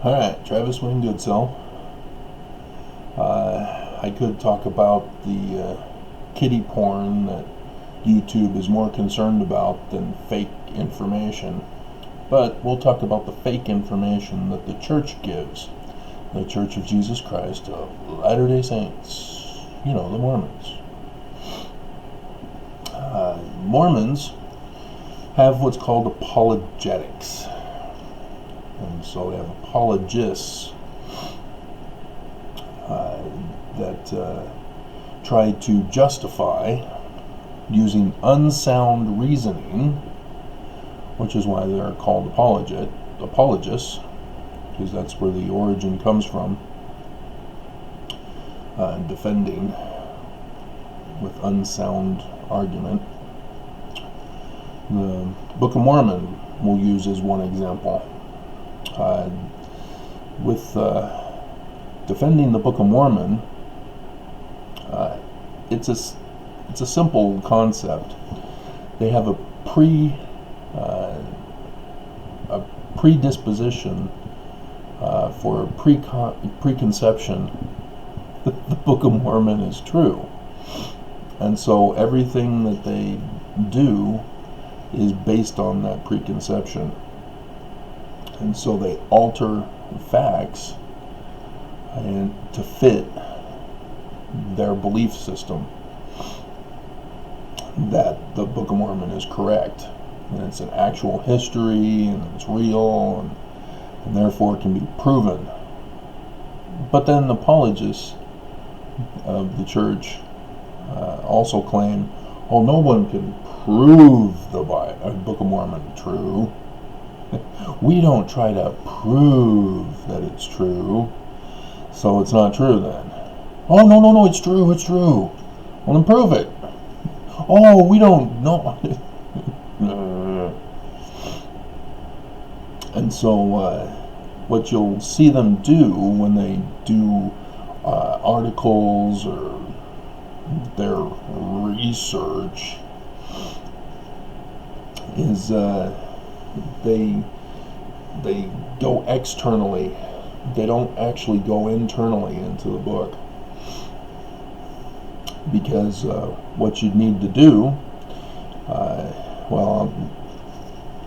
Alright, Travis Wayne Goodsell. I could talk about the kiddie porn that YouTube is more concerned about than fake information. But we'll talk about the fake information that the church gives. The Church of Jesus Christ of Latter-day Saints. You know, the Mormons. Mormons have what's called apologetics. And so they have apologists that try to justify using unsound reasoning, which is why they're called apologists, because that's where the origin comes from, defending with unsound argument. The Book of Mormon we'll use as one example. With defending the Book of Mormon, it's a simple concept. They have a predisposition for preconception that the Book of Mormon is true, and so everything that they do is based on that preconception. And so they alter facts and to fit their belief system that the Book of Mormon is correct, and it's an actual history, and it's real, and therefore can be proven. But then the apologists of the church also claim, oh, no one can prove the Book of Mormon true. We don't try to prove that it's true, so it's not true then. Oh, no, it's true. Well, then prove it. Oh, we don't know. And so what you'll see them do when they do articles or their research is they go externally. They don't actually go internally into the book, because what you need to do, I'll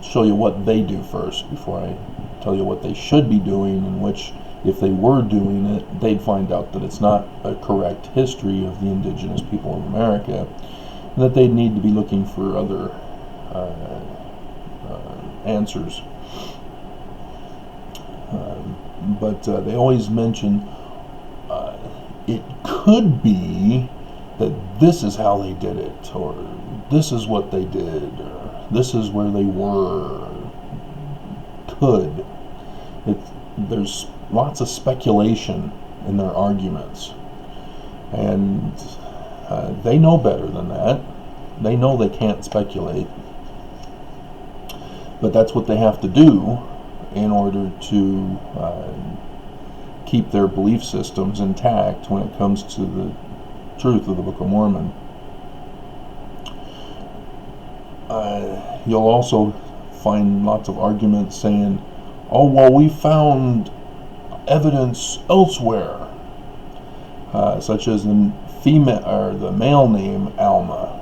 show you what they do first before I tell you what they should be doing, and which, if they were doing it, they'd find out that it's not a correct history of the indigenous people of America, and that they'd need to be looking for other answers. But they always mention it could be that this is how they did it, or this is what they did, or this is where they were. Could. There's lots of speculation in their arguments, and they know better than that. They know they can't speculate, but that's what they have to do in order to keep their belief systems intact when it comes to the truth of the Book of Mormon. You'll also find lots of arguments saying, oh, well, we found evidence elsewhere, such as the female or the male name Alma.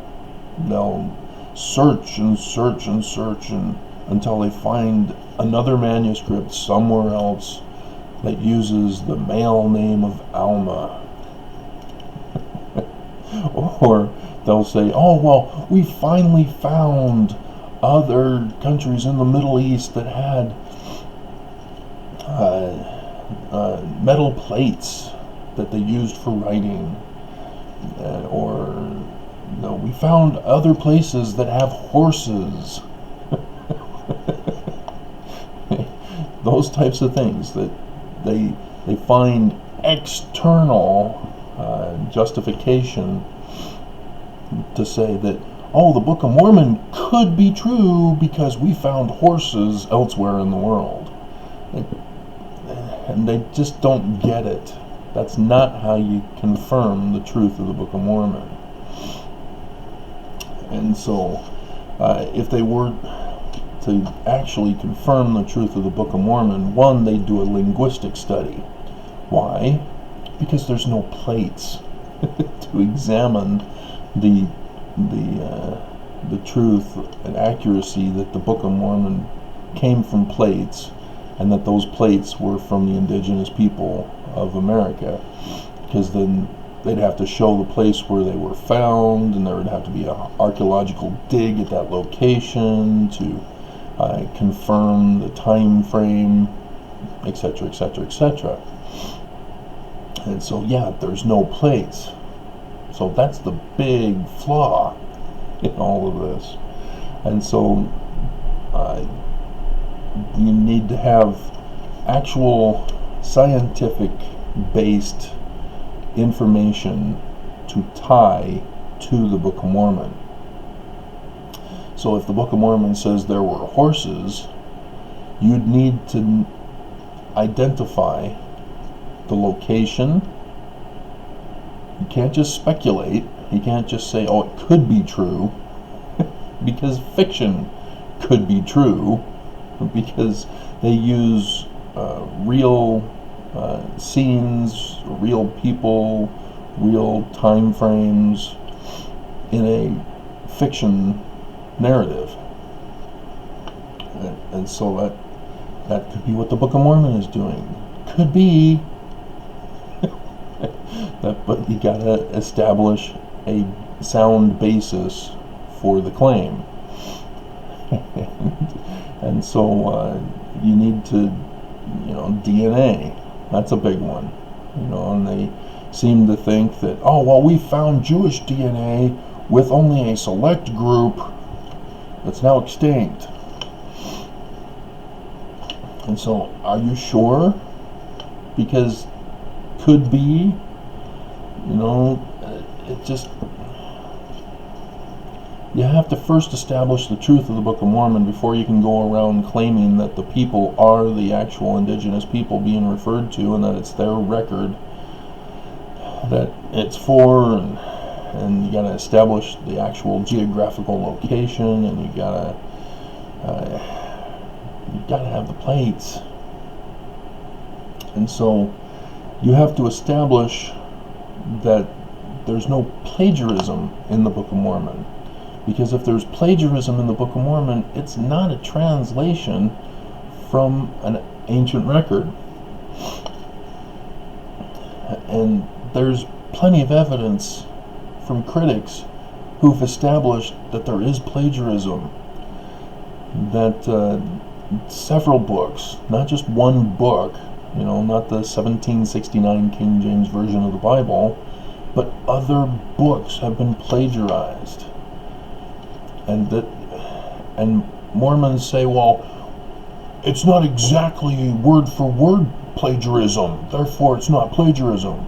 They'll search until they find another manuscript somewhere else that uses the male name of Alma. Or they'll say, oh, well, we finally found other countries in the Middle East that had metal plates that they used for writing, or no, we found other places that have horses. Those types of things that they find external justification to say that, oh, the Book of Mormon could be true because we found horses elsewhere in the world. And they just don't get it. That's not how you confirm the truth of the Book of Mormon. And so if they were to actually confirm the truth of the Book of Mormon, one, they do a linguistic study. Why? Because there's no plates to examine the truth and accuracy that the Book of Mormon came from plates, and that those plates were from the indigenous people of America, because then they'd have to show the place where they were found, and there would have to be an archaeological dig at that location to confirm the time frame, etc., etc., etc. And so, yeah, there's no plates. So that's the big flaw in all of this. And so you need to have actual scientific-based information to tie to the Book of Mormon. So if the Book of Mormon says there were horses, you'd need to identify the location. You can't just speculate. You can't just say, oh, it could be true, because fiction could be true, because they use real scenes, real people, real time frames in a fiction narrative. And so that could be what the Book of Mormon is doing. Could be. But you gotta establish a sound basis for the claim. And so you need to, DNA. That's a big one. And they seem to think that, oh, well, we found Jewish DNA with only a select group that's now extinct. And so, are you sure? Because could be, it just, you have to first establish the truth of the Book of Mormon before you can go around claiming that the people are the actual indigenous people being referred to, and that it's their record that it's for, and you got to establish the actual geographical location, and you got to have the plates. And so you have to establish that there's no plagiarism in the Book of Mormon. Because if there's plagiarism in the Book of Mormon, it's not a translation from an ancient record. And there's plenty of evidence from critics who've established that there is plagiarism. That several books, not just one book, not the 1769 King James Version of the Bible, but other books have been plagiarized. And Mormons say, well, it's not exactly word for word plagiarism, therefore it's not plagiarism.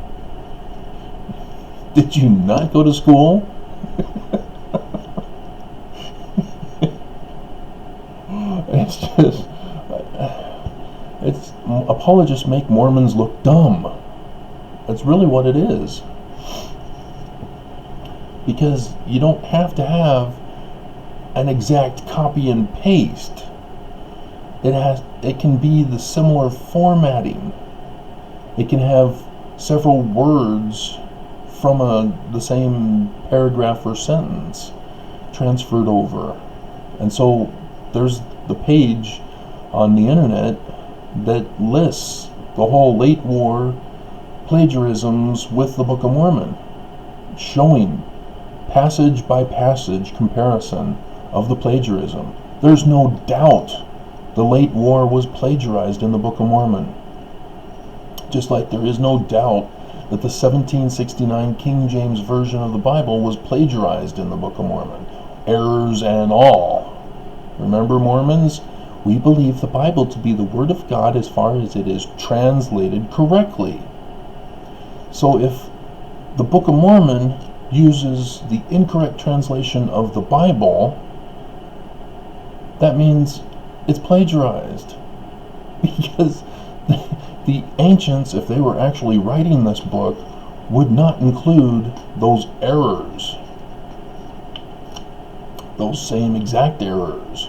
Did you not go to school? It's just, apologists make Mormons look dumb. That's really what it is. Because you don't have to have an exact copy and paste. It can be the similar formatting. It can have several words from the same paragraph or sentence transferred over. And so there's the page on the internet that lists the whole late war plagiarisms with the Book of Mormon, showing passage by passage comparison of the plagiarism. There's no doubt the late war was plagiarized in the Book of Mormon. Just like there is no doubt that the 1769 King James Version of the Bible was plagiarized in the Book of Mormon. Errors and all. Remember, Mormons? We believe the Bible to be the Word of God as far as it is translated correctly. So if the Book of Mormon uses the incorrect translation of the Bible, that means it's plagiarized. Because the ancients, if they were actually writing this book, would not include those errors. Those same exact errors.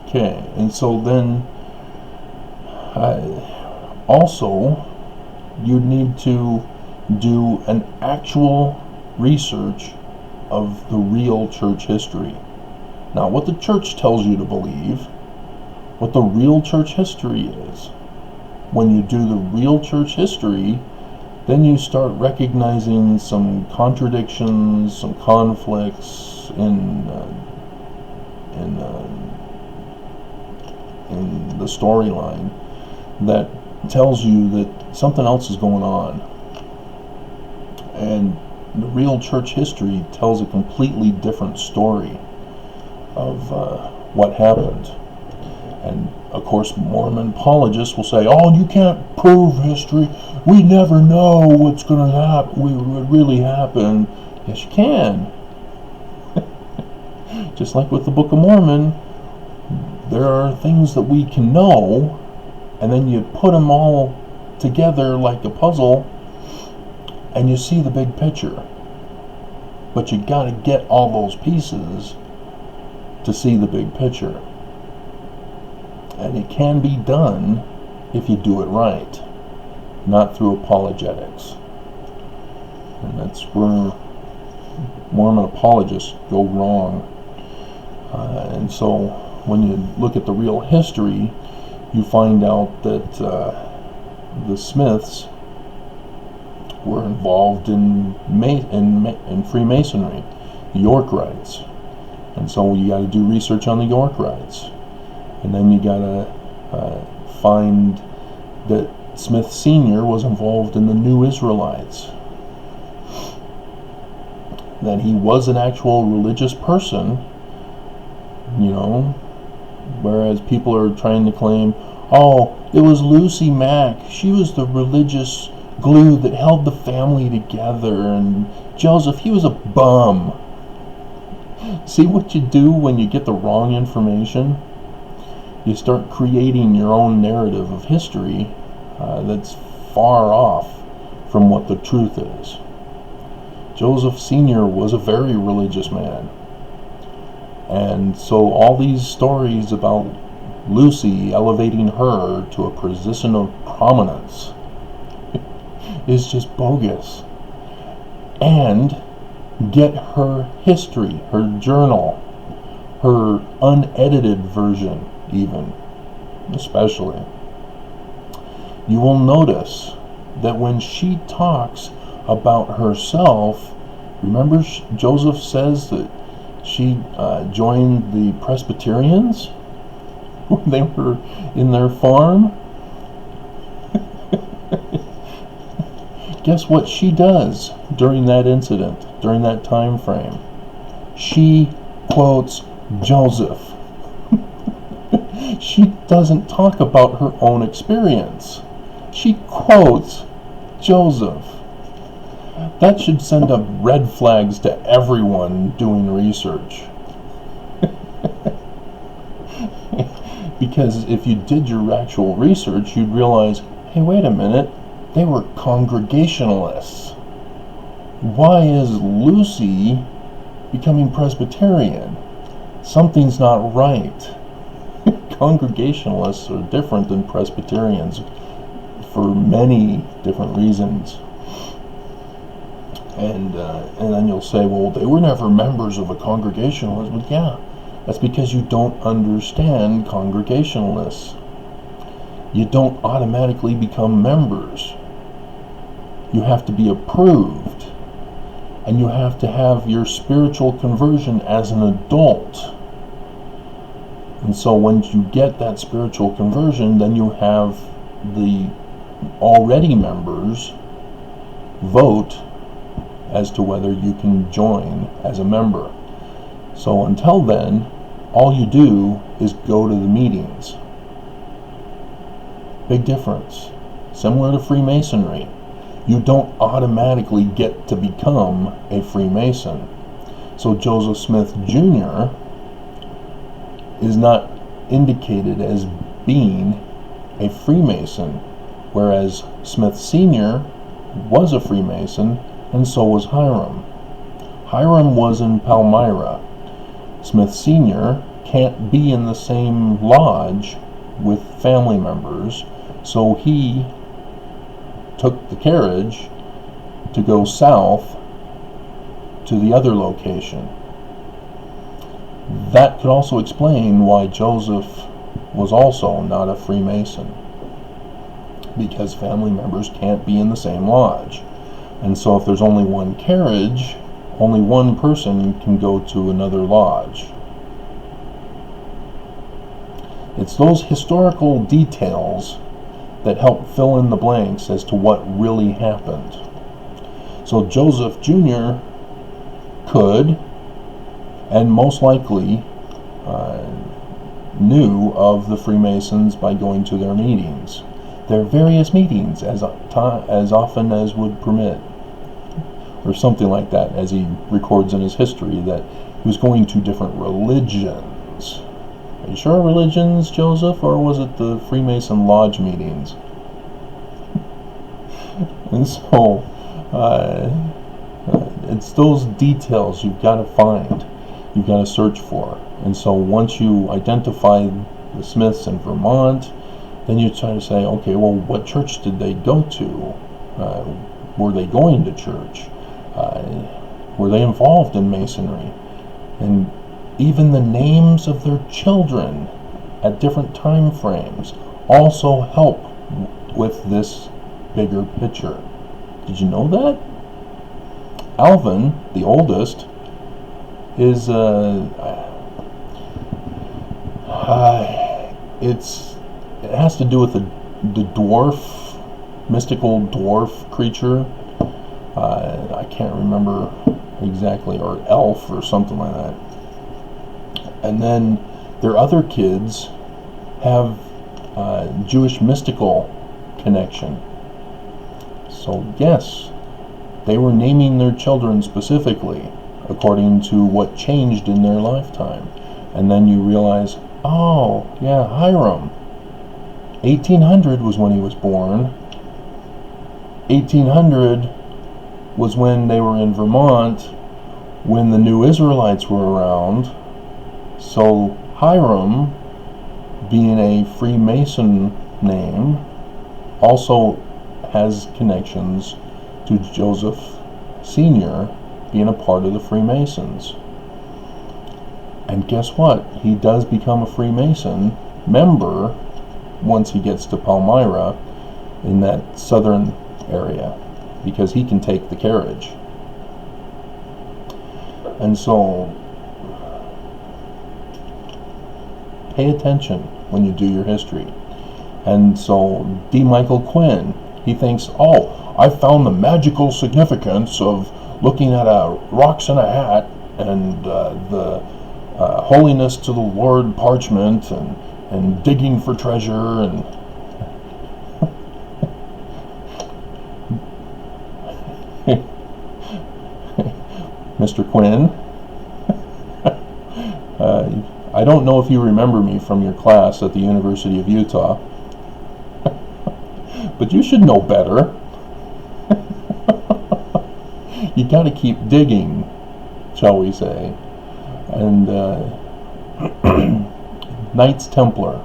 Okay, and so then also you need to do an actual research of the real church history. Now, what the church tells you to believe, what the real church history is. When you do the real church history, then you start recognizing some contradictions, some conflicts in the storyline that tells you that something else is going on. And the real church history tells a completely different story of what happened. And of course, Mormon apologists will say, "Oh, you can't prove history. We never know what's going to happen. What really happened." Yes, you can. Just like with the Book of Mormon, there are things that we can know, and then you put them all together like a puzzle, and you see the big picture. But you got to get all those pieces to see the big picture. And it can be done if you do it right, not through apologetics. And that's where Mormon apologists go wrong. And so when you look at the real history, you find out that the Smiths were involved in Freemasonry, the York Rites. And so you got to do research on the York Rites. And then you got to find that Smith Sr. was involved in the New Israelites. That he was an actual religious person, you know, whereas people are trying to claim, "Oh, it was Lucy Mack. She was the religious glue that held the family together, and Joseph, he was a bum." See what you do when you get the wrong information? You start creating your own narrative of history that's far off from what the truth is. Joseph Sr. was a very religious man. And so all these stories about Lucy elevating her to a position of prominence is just bogus. And get her history, her journal, her unedited version even, especially. You will notice that when she talks about herself, remember Joseph says that she joined the Presbyterians when they were in their farm? Guess what she does during that incident, during that time frame? She quotes Joseph. She doesn't talk about her own experience. She quotes Joseph. That should send up red flags to everyone doing research. Because if you did your actual research, you'd realize, hey, wait a minute, they were Congregationalists. Why is Lucy becoming Presbyterian? Something's not right. Congregationalists are different than Presbyterians for many different reasons. And then you'll say, well, they were never members of a Congregationalist. Well, yeah, that's because you don't understand Congregationalists. You don't automatically become members. You have to be approved. And you have to have your spiritual conversion as an adult. And so once you get that spiritual conversion, then you have the already members vote as to whether you can join as a member. So until then, all you do is go to the meetings. Big difference. Similar to Freemasonry. You don't automatically get to become a Freemason. So Joseph Smith Jr. is not indicated as being a Freemason, whereas Smith Sr. was a Freemason, and so was Hiram. Hiram was in Palmyra. Smith Sr. can't be in the same lodge with family members, so he took the carriage to go south to the other location. That could also explain why Joseph was also not a Freemason, because family members can't be in the same lodge. And so if there's only one carriage, only one person can go to another lodge. It's those historical details that help fill in the blanks as to what really happened. So Joseph Jr. could, and most likely knew of the Freemasons by going to their meetings. Their various meetings as often as would permit, or something like that, as he records in his history, that he was going to different religions. Are you sure religions, Joseph, or was it the Freemason lodge meetings? And so it's those details you've got to find, you've got to search for. And so once you identify the Smiths in Vermont, then you try to say, okay, well, what church did they go to? Were they going to church? Were they involved in Masonry? And even the names of their children at different time frames also help with this bigger picture. Did you know that? Alvin, the oldest, is it has to do with the dwarf, mystical dwarf creature. I can't remember exactly, or elf or something like that. And then their other kids have Jewish mystical connection. So yes, they were naming their children specifically according to what changed in their lifetime. And then you realize, oh yeah, Hiram, 1800 was when he was born. 1800 was when they were in Vermont, when the New Israelites were around. So Hiram, being a Freemason name, also has connections to Joseph Sr. being a part of the Freemasons. And guess what? He does become a Freemason member once he gets to Palmyra in that southern area, because he can take the carriage. And so pay attention when you do your history. And so D. Michael Quinn, he thinks, oh, I found the magical significance of looking at rocks in a hat and the holiness to the Lord parchment and digging for treasure and Mr. Quinn, I don't know if you remember me from your class at the University of Utah, but you should know better. You got to keep digging, shall we say. And Knights Templar.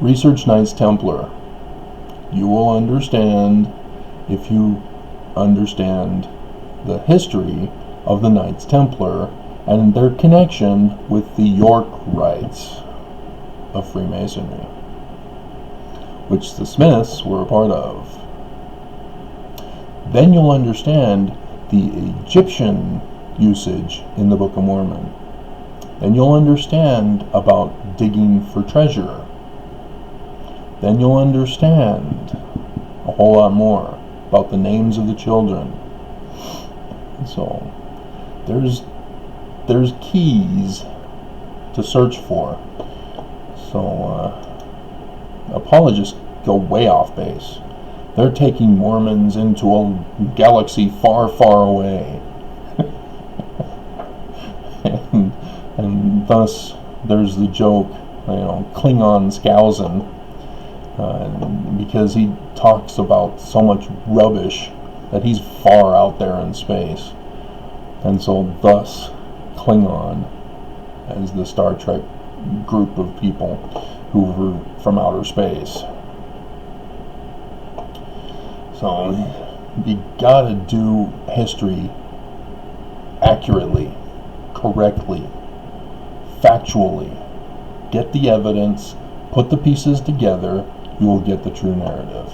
Research Knights Templar. You will understand if you understand the history of the Knights Templar and their connection with the York Rites of Freemasonry, which the Smiths were a part of. Then you'll understand the Egyptian usage in the Book of Mormon. Then you'll understand about digging for treasure. Then you'll understand a whole lot more about the names of the children. So there's keys to search for. So apologists go way off base. They're taking Mormons into a galaxy far, far away. and thus there's the joke, Klingon Skousen, because he talks about so much rubbish that he's far out there in space. And so thus Klingon as the Star Trek group of people who were from outer space. So you gotta do history accurately, correctly, factually. Get the evidence, put the pieces together, you will get the true narrative.